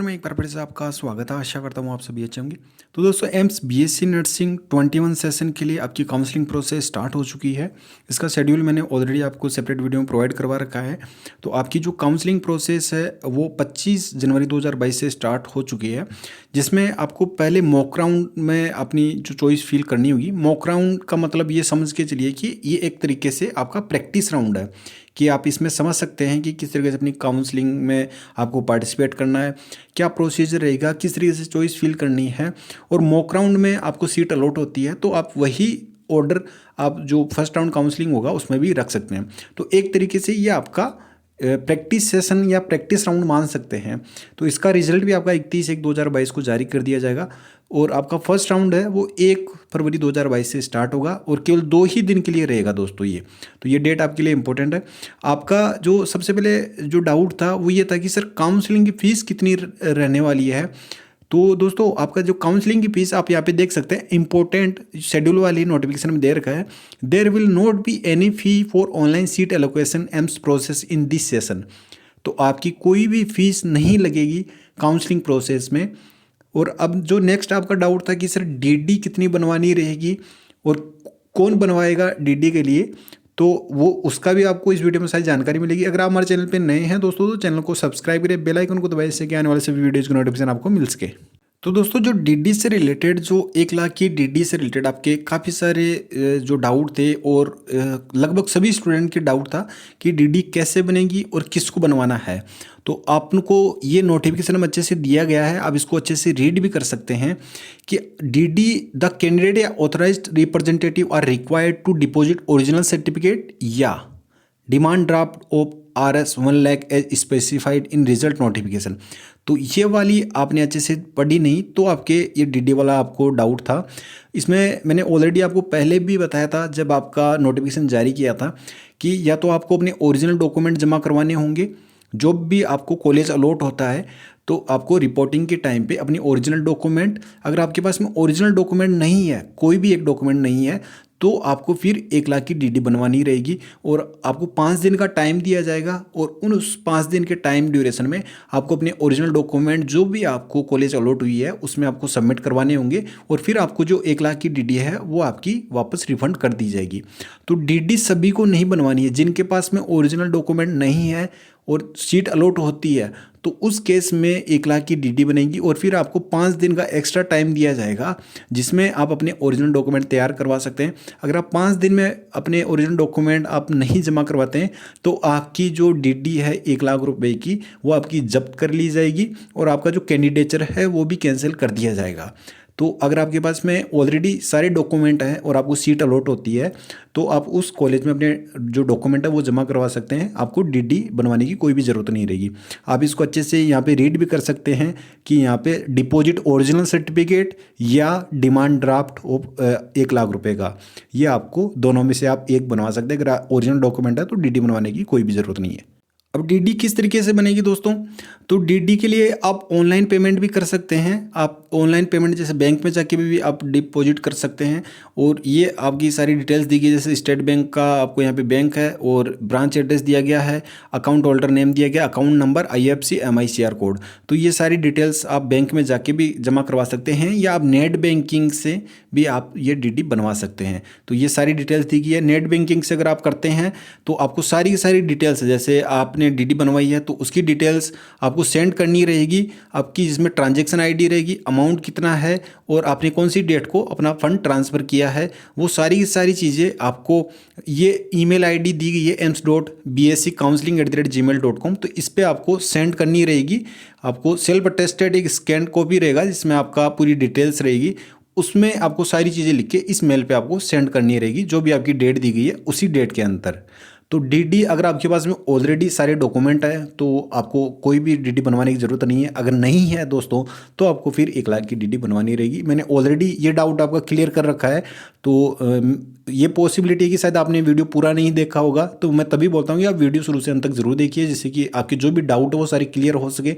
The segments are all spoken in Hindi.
मैं एक बार फिर से आपका स्वागत है। आशा करता हूँ आप सभी अच्छे होंगे। तो दोस्तों एम्स बीएससी नर्सिंग 21 सेशन के लिए आपकी काउंसलिंग प्रोसेस स्टार्ट हो चुकी है। इसका शेड्यूल मैंने ऑलरेडी आपको सेपरेट वीडियो में प्रोवाइड करवा रखा है। तो आपकी जो काउंसलिंग प्रोसेस है वो 25 जनवरी 2022 से स्टार्ट हो चुकी है, जिसमें आपको पहले मॉक राउंड में अपनी जो चॉइस फिल करनी होगी। मॉक राउंड का मतलब ये समझ के चलिए कि ये एक तरीके से आपका प्रैक्टिस राउंड है, कि आप इसमें समझ सकते हैं कि किस तरीके से अपनी काउंसलिंग में आपको पार्टिसिपेट करना है, क्या प्रोसीजर रहेगा, किस तरीके से चॉइस फिल करनी है। और मॉक राउंड में आपको सीट अलॉट होती है, तो आप वही ऑर्डर आप जो फर्स्ट राउंड काउंसलिंग होगा उसमें भी रख सकते हैं। तो एक तरीके से ये आपका प्रैक्टिस सेशन या प्रैक्टिस राउंड मान सकते हैं। तो इसका रिजल्ट भी आपका 31/1/2022 को जारी कर दिया जाएगा। और आपका फर्स्ट राउंड है वो 1 फरवरी 2022 से स्टार्ट होगा और केवल 2 ही दिन के लिए रहेगा दोस्तों ये। तो ये डेट आपके लिए इंपॉर्टेंट है। आपका जो सबसे पहले जो डाउट था वो ये था कि सर काउंसलिंग की फ़ीस कितनी रहने वाली है। तो दोस्तों आपका जो काउंसलिंग की फीस आप यहाँ पे देख सकते हैं, इंपॉर्टेंट शेड्यूल वाली नोटिफिकेशन में दे रखा है, there will not be any fee for online seat allocation AIIMS process in this session. तो आपकी कोई भी फीस नहीं लगेगी काउंसलिंग प्रोसेस में। और अब जो नेक्स्ट आपका डाउट था कि सर डीडी कितनी बनवानी रहेगी और कौन बनवाएगा डीडी के लिए, तो वो उसका भी आपको इस वीडियो में सारी जानकारी मिलेगी। अगर आप हमारे चैनल पे नए हैं दोस्तों तो चैनल को सब्सक्राइब करें, बेल आइकन को दबाएं, इससे कि आने वाले सभी वीडियोज़ की नोटिफिकेशन आपको मिल सके। तो दोस्तों जो डीडी से रिलेटेड, जो 1 लाख की डीडी से रिलेटेड आपके काफ़ी सारे जो डाउट थे और लगभग सभी स्टूडेंट के डाउट था कि डीडी कैसे बनेगी और किसको बनवाना है। तो आपको ये नोटिफिकेशन में अच्छे से दिया गया है, आप इसको अच्छे से रीड भी कर सकते हैं कि डीडी द कैंडिडेट या authorised representative are required to deposit original certificate या demand draft of RS 1 lakh as specified in result notification. तो ये वाली आपने अच्छे से पढ़ी नहीं तो आपके ये डीडी वाला आपको डाउट था। इसमें मैंने ऑलरेडी आपको पहले भी बताया था जब आपका नोटिफिकेशन जारी किया था कि या तो आपको अपने ओरिजिनल डॉक्यूमेंट जमा करवाने होंगे, जो भी आपको कॉलेज अलॉट होता है तो आपको रिपोर्टिंग के टाइम पे अपनी ओरिजिनल डॉक्यूमेंट, अगर आपके पास में ओरिजिनल डॉक्यूमेंट नहीं है, कोई भी एक डॉक्यूमेंट नहीं है, तो आपको फिर 1 लाख की डीडी बनवानी रहेगी। और आपको 5 दिन का टाइम दिया जाएगा और उस 5 दिन के टाइम ड्यूरेशन में आपको अपने ओरिजिनल डॉक्यूमेंट जो भी आपको कॉलेज अलॉट हुई है उसमें आपको सबमिट करवाने होंगे और फिर आपको जो 1 लाख की डीडी है वो आपकी वापस रिफंड कर दी जाएगी। तो डीडी सभी को नहीं बनवानी है। जिनके पास में ओरिजिनल डॉक्यूमेंट नहीं है और सीट अलॉट होती है तो उस केस में 1 लाख की डीडी बनेगी और फिर आपको 5 दिन का एक्स्ट्रा टाइम दिया जाएगा जिसमें आप अपने ओरिजिनल डॉक्यूमेंट तैयार करवा सकते हैं। अगर आप 5 दिन में अपने ओरिजिनल डॉक्यूमेंट आप नहीं जमा करवाते हैं तो आपकी जो डीडी है 1 लाख रुपए की वो आपकी जब्त कर ली जाएगी और आपका जो कैंडिडेचर है वो भी कैंसिल कर दिया जाएगा। तो अगर आपके पास में ऑलरेडी सारे डॉक्यूमेंट हैं और आपको सीट अलॉट होती है तो आप उस कॉलेज में अपने जो डॉक्यूमेंट है वो जमा करवा सकते हैं, आपको डीडी बनवाने की कोई भी ज़रूरत नहीं रहेगी। आप इसको अच्छे से यहाँ पे रीड भी कर सकते हैं कि यहाँ पे डिपॉजिट ओरिजिनल सर्टिफिकेट या डिमांड ड्राफ्ट ऑफ 1 लाख रुपए का, ये आपको दोनों में से आप एक बनवा सकते हैं। अगर ओरिजिनल डॉक्यूमेंट है तो डीडी बनवाने की कोई भी ज़रूरत नहीं है। अब डीडी किस तरीके से बनेगी दोस्तों, तो डीडी के लिए आप ऑनलाइन पेमेंट भी कर सकते हैं। आप ऑनलाइन पेमेंट जैसे बैंक में जाके भी आप डिपॉजिट कर सकते हैं और ये आपकी सारी डिटेल्स दी गई, जैसे स्टेट बैंक का आपको यहाँ पे बैंक है और ब्रांच एड्रेस दिया गया है, अकाउंट होल्डर नेम दिया गया, account number, IFSC MICR code. तो ये सारी डिटेल्स आप बैंक में जाके भी जमा करवा सकते हैं या आप नेट बैंकिंग से भी आप ये डीडी बनवा सकते हैं। तो ये सारी डिटेल्स दी गई है। नेट बैंकिंग से अगर आप करते हैं तो आपको सारी की सारी डिटेल्स, जैसे आपने डीडी बनवाई है तो उसकी डिटेल्स आपको सेंड करनी रहेगी आपकी, जिसमें ट्रांजैक्शन आईडी रहेगी, अमाउंट कितना है और आपने कौन सी डेट को अपना फंड ट्रांसफ़र किया है, वो सारी की सारी चीज़ें आपको ये ईमेल आईडी दी गई है ems.bsccounseling@gmail.com, तो इस पर आपको सेंड करनी रहेगी। आपको सेल्फ अटेस्टेड एक स्कैन कॉपी रहेगा जिसमें आपका पूरी डिटेल्स रहेगी, उसमें आपको सारी चीज़ें लिख के इस मेल पे आपको सेंड करनी रहेगी, जो भी आपकी डेट दी गई है उसी डेट के अंदर। तो डीडी अगर आपके पास में ऑलरेडी सारे डॉक्यूमेंट है तो आपको कोई भी डीडी बनवाने की ज़रूरत नहीं है। अगर नहीं है दोस्तों तो आपको फिर 1 लाख की डीडी बनवानी रहेगी। मैंने ऑलरेडी ये डाउट आपका क्लियर कर रखा है। तो ये पॉसिबिलिटी है कि शायद आपने वीडियो पूरा नहीं देखा होगा, तो मैं तभी बोलता हूँ कि आप वीडियो शुरू से अंत तक जरूर देखिए, जिससे कि आपके जो भी डाउट है वो सारे क्लियर हो सके।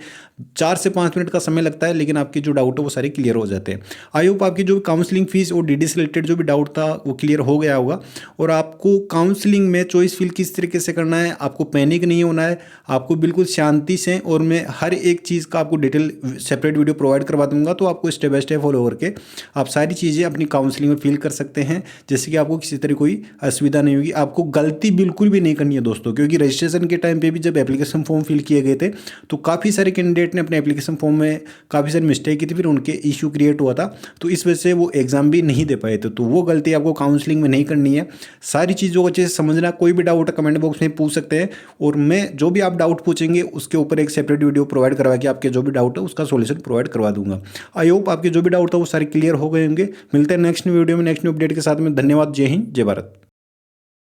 4 से 5 मिनट का समय लगता है लेकिन आपके जो डाउट है वो सारे क्लियर हो जाते हैं। आई होप आपकी जो काउंसलिंग फीस और डीडी से रिलेटेड जो भी डाउट था वो क्लियर हो गया होगा और आपको काउंसलिंग में चॉइस फिल किस तरीके से करना है, आपको पैनिक नहीं होना है, आपको बिल्कुल शांति से, और मैं हर एक चीज़ का आपको डिटेल सेपरेट वीडियो प्रोवाइड करवा दूंगा, तो आपको स्टेप बाय स्टेप फॉलो करके आप सारी चीज़ें अपनी काउंसलिंग में फिल कर सकते हैं, जैसे कि आपको किसी तरह कोई असुविधा नहीं होगी। आपको गलती बिल्कुल भी नहीं करनी है दोस्तों, क्योंकि रजिस्ट्रेशन के टाइम पे भी जब एप्लीकेशन फॉर्म फिल किए गए थे तो काफ़ी सारे कैंडिडेट ने अपने एप्लीकेशन फॉर्म में काफ़ी सारी मिस्टेक की थी, फिर उनके इशू क्रिएट हुआ था, तो इस वजह से वो एग्ज़ाम भी नहीं दे पाए थे। तो वो गलती आपको काउंसलिंग में नहीं करनी है। सारी चीज़ों को अच्छे से समझना, कोई भी डाउट कमेंट बॉक्स में पूछ सकते हैं, और मैं जो भी आप डाउट पूछेंगे उसके ऊपर एक सेपरेट वीडियो प्रोवाइड करवा के आपके जो भी डाउट है उसका सोल्यूशन प्रोवाइड करवा दूंगा। आई होप आपके जो भी डाउट था वो सारे क्लियर हो गए होंगे। मिलते हैं नेक्स्ट वीडियो में नेक्स्ट न्यू अपडेट के साथ में। धन्यवाद। जय हिंद, जय भारत।